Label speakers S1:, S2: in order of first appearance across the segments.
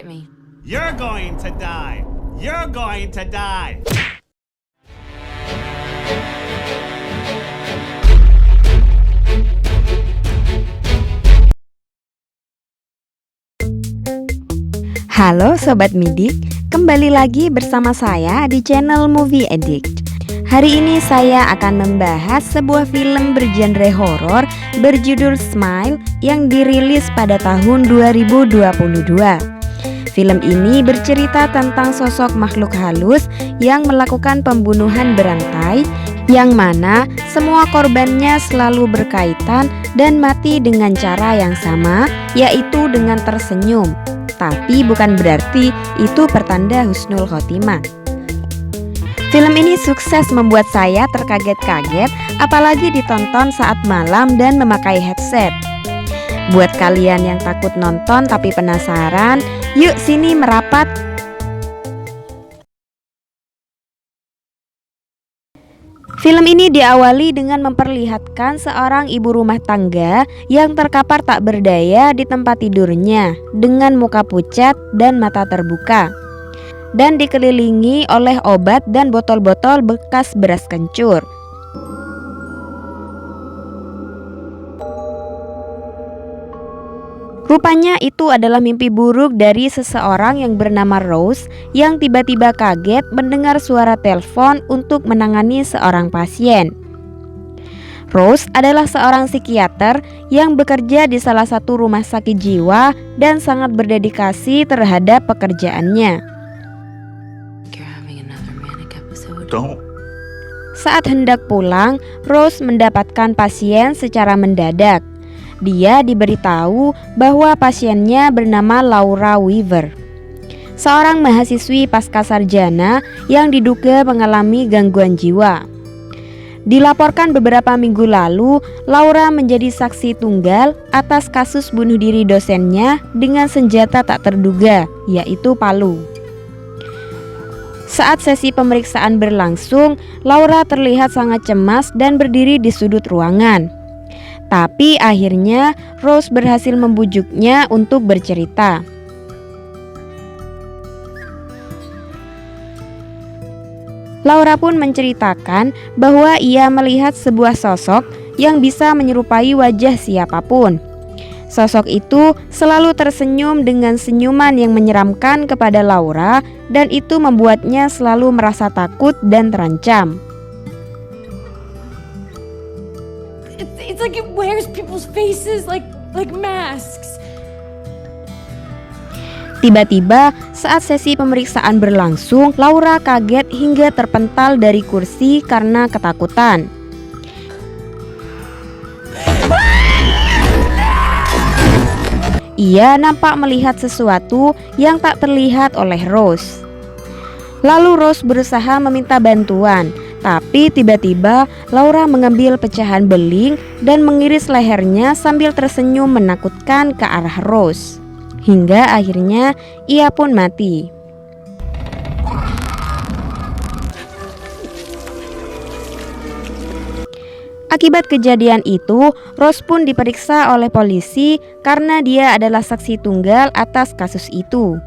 S1: me.
S2: You're going to die. You're going to die.
S3: Halo Sobat Midik, kembali lagi bersama saya di channel Movie Addict. Hari ini saya akan membahas sebuah film bergenre horor berjudul Smile yang dirilis pada tahun 2022. Film ini bercerita tentang sosok makhluk halus yang melakukan pembunuhan berantai, yang mana semua korbannya selalu berkaitan dan mati dengan cara yang sama, yaitu dengan tersenyum. Tapi bukan berarti itu pertanda husnul khotimah. Film ini sukses membuat saya terkaget-kaget, apalagi ditonton saat malam dan memakai headset. Buat kalian yang takut nonton tapi penasaran, yuk sini merapat. Film ini diawali dengan memperlihatkan seorang ibu rumah tangga yang terkapar tak berdaya di tempat tidurnya dengan muka pucat dan mata terbuka, dan dikelilingi oleh obat dan botol-botol bekas beras kencur. Rupanya itu adalah mimpi buruk dari seseorang yang bernama Rose yang tiba-tiba kaget mendengar suara telepon untuk menangani seorang pasien. Rose adalah seorang psikiater yang bekerja di salah satu rumah sakit jiwa dan sangat berdedikasi terhadap pekerjaannya. Saat hendak pulang, Rose mendapatkan pasien secara mendadak. Dia diberitahu bahwa pasiennya bernama Laura Weaver, seorang mahasiswi pascasarjana yang diduga mengalami gangguan jiwa. Dilaporkan beberapa minggu lalu, Laura menjadi saksi tunggal atas kasus bunuh diri dosennya dengan senjata tak terduga, yaitu palu. Saat sesi pemeriksaan berlangsung, Laura terlihat sangat cemas dan berdiri di sudut ruangan. Tapi akhirnya Rose berhasil membujuknya untuk bercerita. Laura pun menceritakan bahwa ia melihat sebuah sosok yang bisa menyerupai wajah siapapun. Sosok itu selalu tersenyum dengan senyuman yang menyeramkan kepada Laura, dan itu membuatnya selalu merasa takut dan terancam.
S4: It's like it wears people's faces like masks.
S3: Tiba-tiba saat sesi pemeriksaan berlangsung, Laura kaget hingga terpental dari kursi karena ketakutan. Ia nampak melihat sesuatu yang tak terlihat oleh Rose. Lalu Rose berusaha meminta bantuan, tapi tiba-tiba Laura mengambil pecahan beling dan mengiris lehernya sambil tersenyum menakutkan ke arah Rose. Hingga akhirnya ia pun mati. Akibat kejadian itu, Rose pun diperiksa oleh polisi karena dia adalah saksi tunggal atas kasus itu.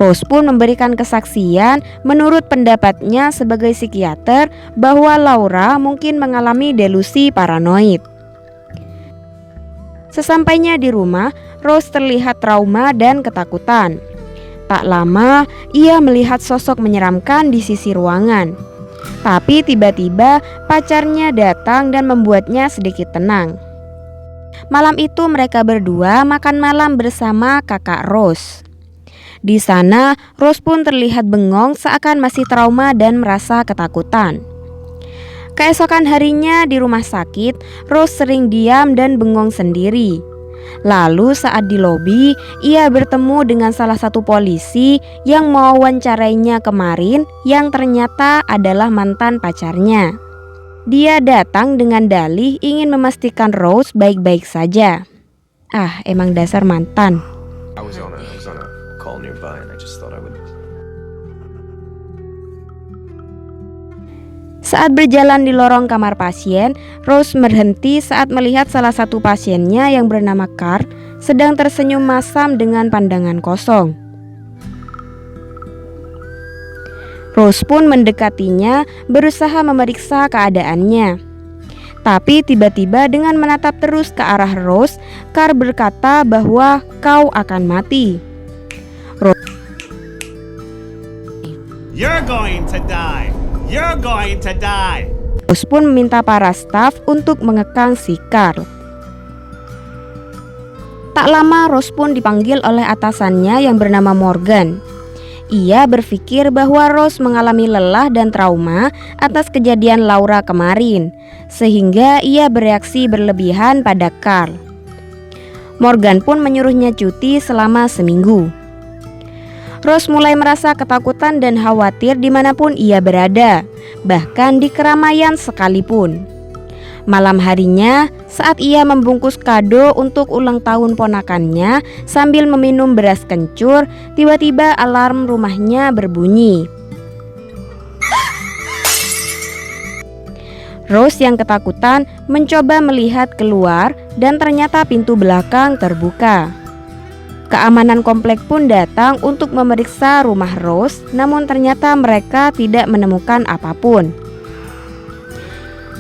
S3: Rose pun memberikan kesaksian menurut pendapatnya sebagai psikiater bahwa Laura mungkin mengalami delusi paranoid. Sesampainya di rumah, Rose terlihat trauma dan ketakutan. Tak lama, ia melihat sosok menyeramkan di sisi ruangan. Tapi tiba-tiba pacarnya datang dan membuatnya sedikit tenang. Malam itu mereka berdua makan malam bersama kakak Rose. Di sana, Rose pun terlihat bengong seakan masih trauma dan merasa ketakutan. Keesokan harinya di rumah sakit, Rose sering diam dan bengong sendiri. Lalu saat di lobi, ia bertemu dengan salah satu polisi yang mewawancarainya kemarin, yang ternyata adalah mantan pacarnya. Dia datang dengan dalih ingin memastikan Rose baik-baik saja. Emang dasar mantan.
S5: I was on a call nearby and I just thought I would.
S3: Saat berjalan di lorong kamar pasien, Rose berhenti saat melihat salah satu pasiennya yang bernama Carl sedang tersenyum masam dengan pandangan kosong. Rose pun mendekatinya, berusaha memeriksa keadaannya. Tapi tiba-tiba dengan menatap terus ke arah Rose, Carl berkata bahwa kau akan mati.
S2: You're going to die. You're going to die.
S3: Rose pun meminta para staf untuk mengekang si Carl. Tak lama Rose pun dipanggil oleh atasannya yang bernama Morgan. Ia berpikir bahwa Rose mengalami lelah dan trauma atas kejadian Laura kemarin, sehingga ia bereaksi berlebihan pada Carl. Morgan pun menyuruhnya cuti selama seminggu. Rose mulai merasa ketakutan dan khawatir dimanapun ia berada, bahkan di keramaian sekalipun. Malam harinya, saat ia membungkus kado untuk ulang tahun ponakannya sambil meminum beras kencur, tiba-tiba alarm rumahnya berbunyi. Rose yang ketakutan mencoba melihat keluar dan ternyata pintu belakang terbuka. Keamanan komplek pun datang untuk memeriksa rumah Rose, namun ternyata mereka tidak menemukan apapun.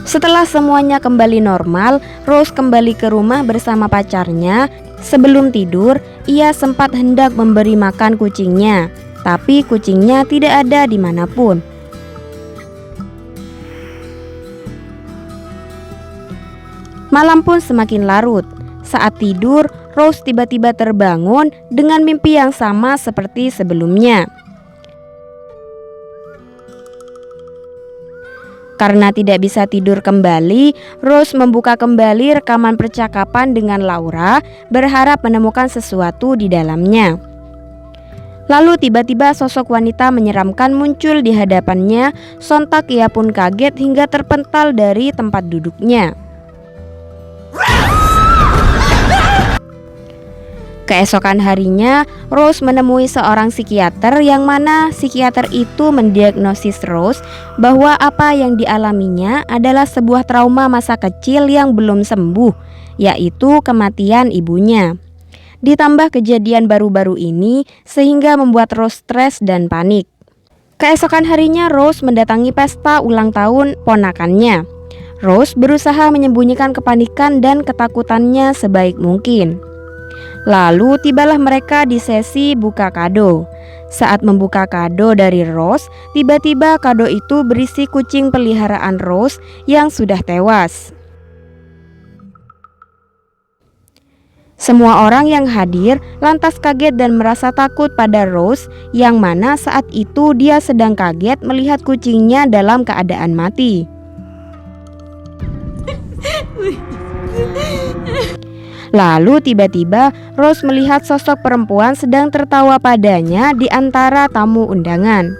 S3: Setelah semuanya kembali normal, Rose kembali ke rumah bersama pacarnya. Sebelum tidur, ia sempat hendak memberi makan kucingnya, tapi kucingnya tidak ada dimanapun. Malam pun semakin larut. Saat tidur, Rose tiba-tiba terbangun dengan mimpi yang sama seperti sebelumnya. Karena tidak bisa tidur kembali, Rose membuka kembali rekaman percakapan dengan Laura, berharap menemukan sesuatu di dalamnya. Lalu tiba-tiba sosok wanita menyeramkan muncul di hadapannya. Sontak ia pun kaget hingga terpental dari tempat duduknya. Keesokan harinya, Rose menemui seorang psikiater yang mana psikiater itu mendiagnosis Rose bahwa apa yang dialaminya adalah sebuah trauma masa kecil yang belum sembuh, yaitu kematian ibunya. Ditambah kejadian baru-baru ini sehingga membuat Rose stres dan panik. Keesokan harinya Rose mendatangi pesta ulang tahun ponakannya. Rose berusaha menyembunyikan kepanikan dan ketakutannya sebaik mungkin. Lalu tibalah mereka di sesi buka kado. Saat membuka kado dari Rose, tiba-tiba kado itu berisi kucing peliharaan Rose yang sudah tewas. Semua orang yang hadir lantas kaget dan merasa takut pada Rose, yang mana saat itu dia sedang kaget melihat kucingnya dalam keadaan mati. Lalu tiba-tiba Rose melihat sosok perempuan sedang tertawa padanya di antara tamu undangan.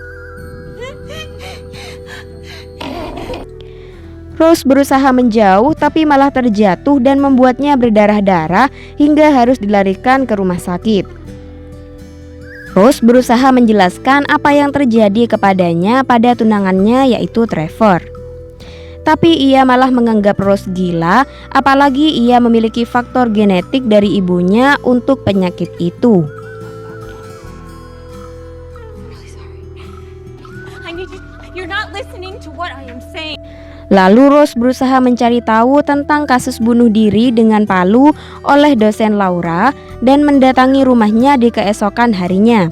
S3: Rose berusaha menjauh tapi malah terjatuh dan membuatnya berdarah-darah hingga harus dilarikan ke rumah sakit. Rose berusaha menjelaskan apa yang terjadi kepadanya pada tunangannya, yaitu Trevor. Tapi ia malah menganggap Rose gila, apalagi ia memiliki faktor genetik dari ibunya untuk penyakit itu. Lalu Rose berusaha mencari tahu tentang kasus bunuh diri dengan palu oleh dosen Laura dan mendatangi rumahnya di keesokan harinya.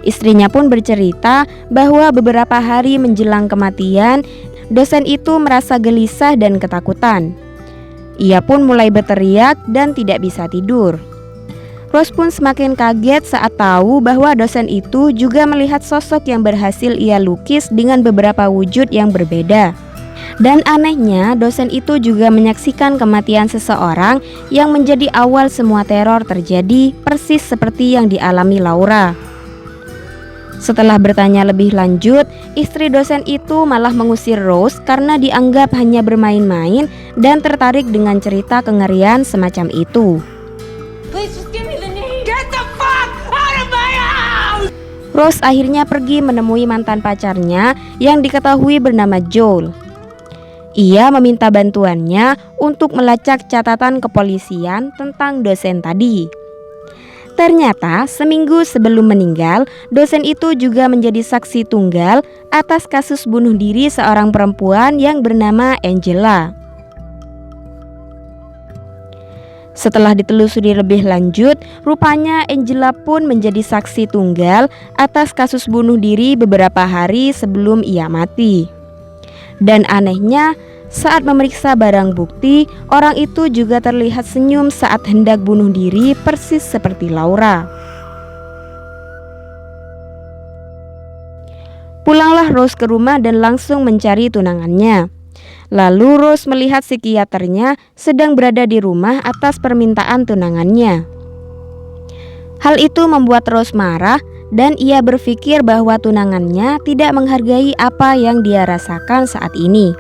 S3: Istrinya pun bercerita bahwa beberapa hari menjelang kematian, dosen itu merasa gelisah dan ketakutan. Ia pun mulai berteriak dan tidak bisa tidur. Rose pun semakin kaget saat tahu bahwa dosen itu juga melihat sosok yang berhasil ia lukis dengan beberapa wujud yang berbeda. Dan anehnya, dosen itu juga menyaksikan kematian seseorang yang menjadi awal semua teror terjadi, persis seperti yang dialami Laura. Setelah bertanya lebih lanjut, istri dosen itu malah mengusir Rose karena dianggap hanya bermain-main dan tertarik dengan cerita kengerian semacam itu. Rose akhirnya pergi menemui mantan pacarnya yang diketahui bernama Joel. Ia meminta bantuannya untuk melacak catatan kepolisian tentang dosen tadi. Ternyata seminggu sebelum meninggal, dosen itu juga menjadi saksi tunggal atas kasus bunuh diri seorang perempuan yang bernama Angela. Setelah ditelusuri lebih lanjut, rupanya Angela pun menjadi saksi tunggal atas kasus bunuh diri beberapa hari sebelum ia mati. Dan anehnya, saat memeriksa barang bukti, orang itu juga terlihat senyum saat hendak bunuh diri persis seperti Laura. Pulanglah Rose ke rumah dan langsung mencari tunangannya. Lalu Rose melihat psikiaternya sedang berada di rumah atas permintaan tunangannya. Hal itu membuat Rose marah dan ia berpikir bahwa tunangannya tidak menghargai apa yang dia rasakan saat ini.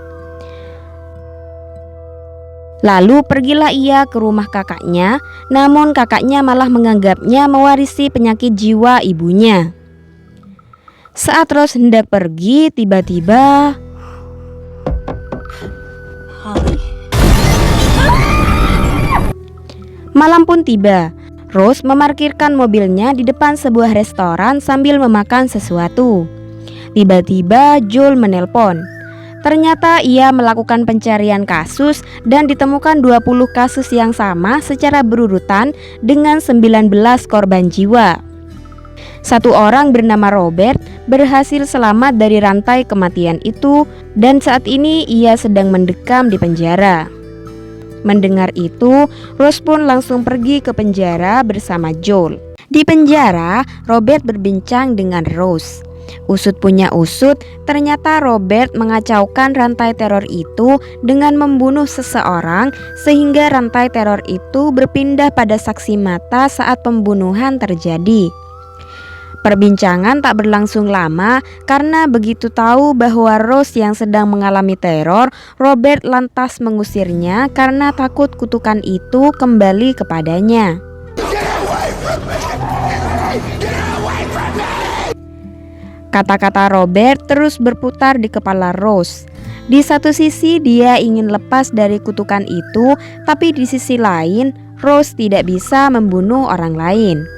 S3: Lalu pergilah ia ke rumah kakaknya, namun kakaknya malah menganggapnya mewarisi penyakit jiwa ibunya. Saat Rose hendak pergi, tiba-tiba malam pun tiba. Rose memarkirkan mobilnya di depan sebuah restoran sambil memakan sesuatu. Tiba-tiba Joel menelpon. Ternyata ia melakukan pencarian kasus dan ditemukan 20 kasus yang sama secara berurutan dengan 19 korban jiwa. Satu orang bernama Robert berhasil selamat dari rantai kematian itu dan saat ini ia sedang mendekam di penjara. Mendengar itu, Rose pun langsung pergi ke penjara bersama Joel. Di penjara, Robert berbincang dengan Rose. Usut punya usut, ternyata Robert mengacaukan rantai teror itu dengan membunuh seseorang sehingga rantai teror itu berpindah pada saksi mata saat pembunuhan terjadi. Perbincangan tak berlangsung lama karena begitu tahu bahwa Rose yang sedang mengalami teror, Robert lantas mengusirnya karena takut kutukan itu kembali kepadanya. Kata-kata Robert terus berputar di kepala Rose. Di satu sisi dia ingin lepas dari kutukan itu, tapi di sisi lain Rose tidak bisa membunuh orang lain.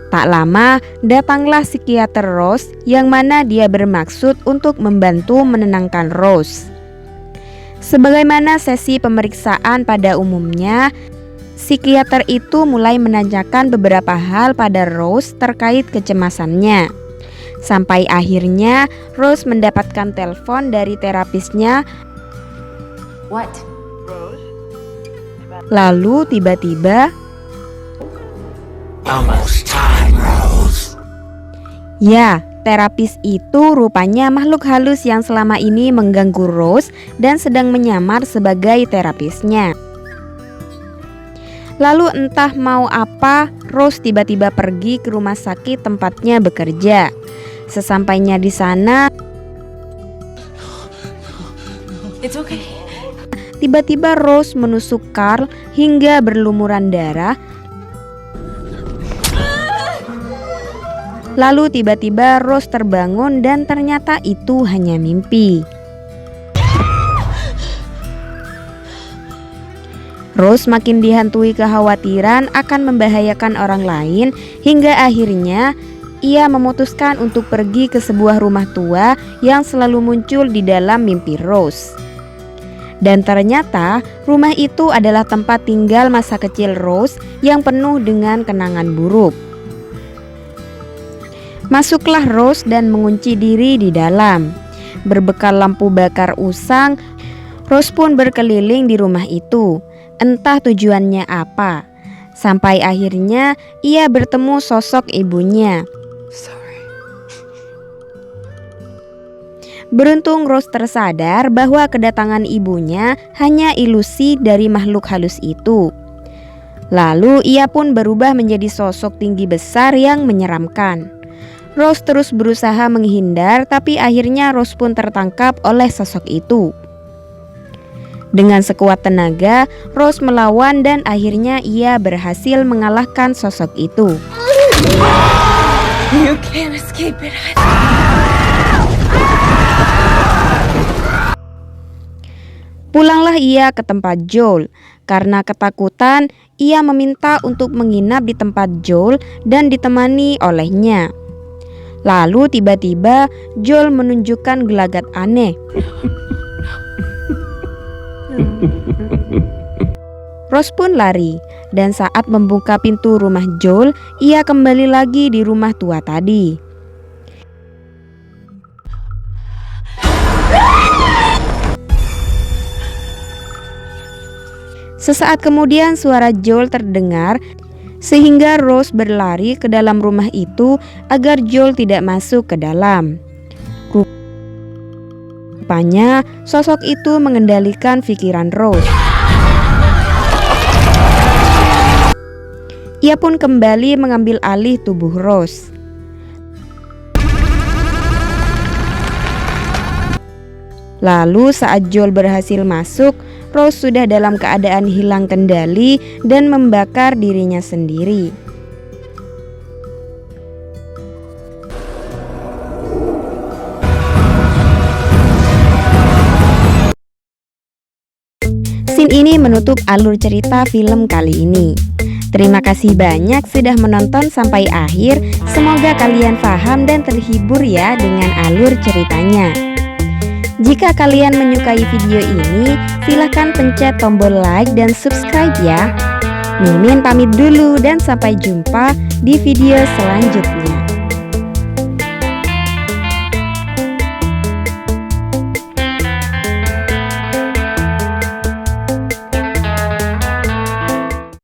S3: Tak lama, datanglah psikiater Rose yang mana dia bermaksud untuk membantu menenangkan Rose. Sebagaimana sesi pemeriksaan pada umumnya, psikiater itu mulai menanyakan beberapa hal pada Rose terkait kecemasannya. Sampai akhirnya Rose mendapatkan telepon dari terapisnya.
S4: What?
S3: Lalu tiba-tiba ya, terapis itu rupanya makhluk halus yang selama ini mengganggu Rose dan sedang menyamar sebagai terapisnya. Lalu entah mau apa, Rose tiba-tiba pergi ke rumah sakit tempatnya bekerja. Sesampainya di sana,
S4: It's okay.
S3: tiba-tiba Rose menusuk Carl hingga berlumuran darah. Lalu tiba-tiba Rose terbangun dan ternyata itu hanya mimpi. Rose makin dihantui kekhawatiran akan membahayakan orang lain hingga akhirnya ia memutuskan untuk pergi ke sebuah rumah tua yang selalu muncul di dalam mimpi Rose. Dan ternyata rumah itu adalah tempat tinggal masa kecil Rose yang penuh dengan kenangan buruk. Masuklah Rose dan mengunci diri di dalam. Berbekal lampu bakar usang, Rose pun berkeliling di rumah itu. Entah tujuannya apa. Sampai akhirnya ia bertemu sosok ibunya. Beruntung Rose tersadar bahwa kedatangan ibunya hanya ilusi dari makhluk halus itu. Lalu ia pun berubah menjadi sosok tinggi besar yang menyeramkan. Rose terus berusaha menghindar, tapi akhirnya Rose pun tertangkap oleh sosok itu. Dengan sekuat tenaga, Rose melawan dan akhirnya ia berhasil mengalahkan sosok itu.
S4: You can't escape it.
S3: Pulanglah ia ke tempat Joel. Karena ketakutan, ia meminta untuk menginap di tempat Joel dan ditemani olehnya. Lalu tiba-tiba Joel menunjukkan gelagat aneh. Rose pun lari, dan saat membuka pintu rumah Joel, ia kembali lagi di rumah tua tadi. Sesaat kemudian suara Joel terdengar, sehingga Rose berlari ke dalam rumah itu agar Joel tidak masuk ke dalam. Rupanya sosok itu mengendalikan pikiran Rose. Ia pun kembali mengambil alih tubuh Rose. Lalu saat Joel berhasil masuk, Rose sudah dalam keadaan hilang kendali dan membakar dirinya sendiri. Scene ini menutup alur cerita film kali ini. Terima kasih banyak sudah menonton sampai akhir. Semoga kalian paham dan terhibur ya dengan alur ceritanya. Jika kalian menyukai video ini, silahkan pencet tombol like dan subscribe ya. Mimin pamit dulu dan sampai jumpa di video selanjutnya.